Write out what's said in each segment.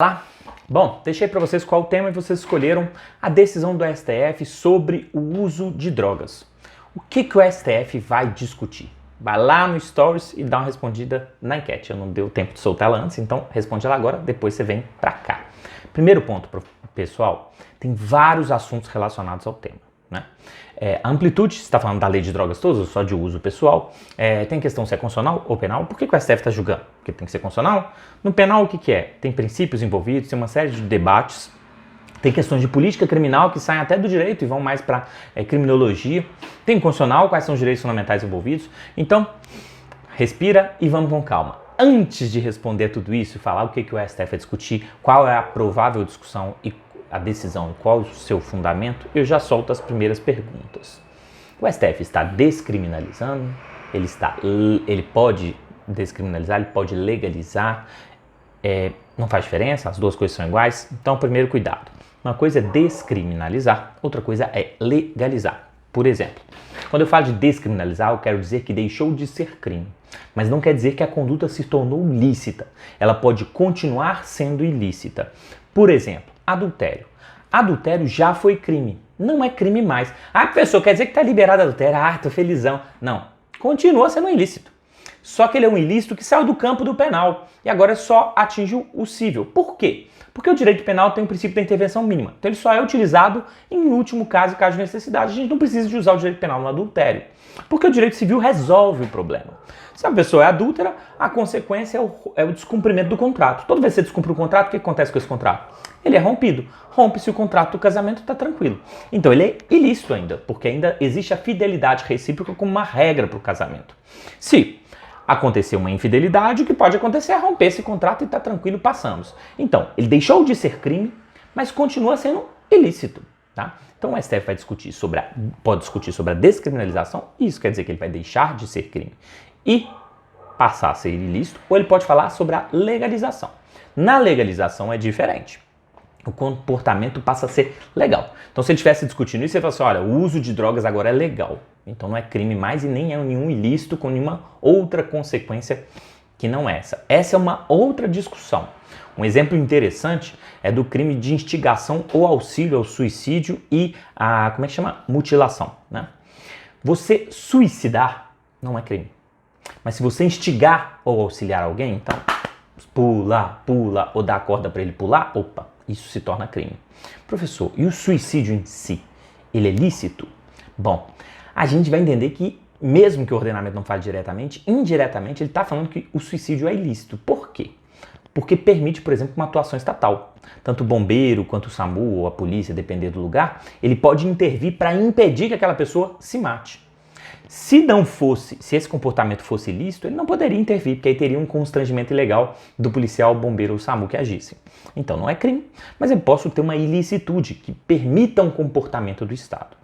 Lá? Bom, deixei para vocês qual o tema e vocês escolheram a decisão do STF sobre o uso de drogas. O que o STF vai discutir? Vai lá no Stories e dá uma respondida na enquete. Eu não deu tempo de soltar ela antes, então responde ela agora, depois você vem para cá. Primeiro ponto, pessoal, tem vários assuntos relacionados ao tema. Né? A amplitude, você está falando da lei de drogas todas ou só de uso pessoal? Tem questão se é constitucional ou penal? Por que o STF está julgando? Porque tem que ser constitucional? No penal, o que é? Tem princípios envolvidos, tem uma série de debates, tem questões de política criminal que saem até do direito e vão mais para criminologia. Tem constitucional, quais são os direitos fundamentais envolvidos? Então, respira e vamos com calma. Antes de responder tudo isso e falar o que o STF vai discutir, qual é a provável discussão e a decisão, qual o seu fundamento, eu já solto as primeiras perguntas. O STF está descriminalizando? Ele pode descriminalizar, ele pode legalizar? Não faz diferença? As duas coisas são iguais? Então, primeiro cuidado. Uma coisa é descriminalizar, outra coisa é legalizar. Por exemplo, quando eu falo de descriminalizar, eu quero dizer que deixou de ser crime. Mas não quer dizer que a conduta se tornou ilícita. Ela pode continuar sendo ilícita. Por exemplo, adultério. Adultério já foi crime. Não é crime mais. Ah, professor, quer dizer que está liberado adultério? Ah, tô felizão. Não. Continua sendo um ilícito. Só que ele é um ilícito que saiu do campo do penal. E agora só atinge o cível. Por quê? Porque o direito penal tem o princípio da intervenção mínima. Então ele só é utilizado em último caso, em caso de necessidade. A gente não precisa de usar o direito penal no adultério. Porque o direito civil resolve o problema. Se a pessoa é adúltera, a consequência é o descumprimento do contrato. Toda vez que você descumpre o contrato, o que acontece com esse contrato? Ele é rompido. Rompe-se o contrato do casamento, está tranquilo. Então ele é ilícito ainda, porque ainda existe a fidelidade recíproca como uma regra para o casamento. Se acontecer uma infidelidade, o que pode acontecer é romper esse contrato e está tranquilo, passamos. Então, ele deixou de ser crime, mas continua sendo ilícito. Tá? Então o STF vai discutir pode discutir sobre a descriminalização, isso quer dizer que ele vai deixar de ser crime e passar a ser ilícito, ou ele pode falar sobre a legalização. Na legalização é diferente. O comportamento passa a ser legal. Então, se ele estivesse discutindo isso, ele fala assim, olha, o uso de drogas agora é legal. Então, não é crime mais e nem é nenhum ilícito com nenhuma outra consequência que não essa. Essa é uma outra discussão. Um exemplo interessante é do crime de instigação ou auxílio ao suicídio e a, mutilação. Né? Você suicidar não é crime. Mas se você instigar ou auxiliar alguém, então pula, ou dá a corda para ele pular, opa, isso se torna crime. Professor, e o suicídio em si, ele é lícito? Bom, a gente vai entender que, mesmo que o ordenamento não fale diretamente, indiretamente ele está falando que o suicídio é ilícito. Por quê? Porque permite, por exemplo, uma atuação estatal. Tanto o bombeiro quanto o SAMU ou a polícia, dependendo do lugar, ele pode intervir para impedir que aquela pessoa se mate. Se esse comportamento fosse ilícito, ele não poderia intervir, porque aí teria um constrangimento ilegal do policial, bombeiro ou SAMU que agissem. Então não é crime, mas eu posso ter uma ilicitude que permita um comportamento do Estado.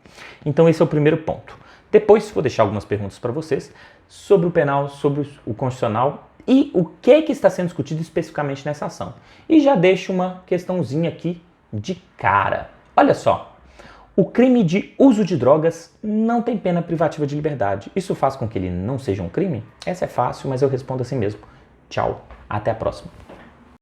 Então esse é o primeiro ponto. Depois vou deixar algumas perguntas para vocês sobre o penal, sobre o constitucional e o que está sendo discutido especificamente nessa ação. E já deixo uma questãozinha aqui de cara. Olha só. O crime de uso de drogas não tem pena privativa de liberdade. Isso faz com que ele não seja um crime? Essa é fácil, mas eu respondo assim mesmo. Tchau, até a próxima.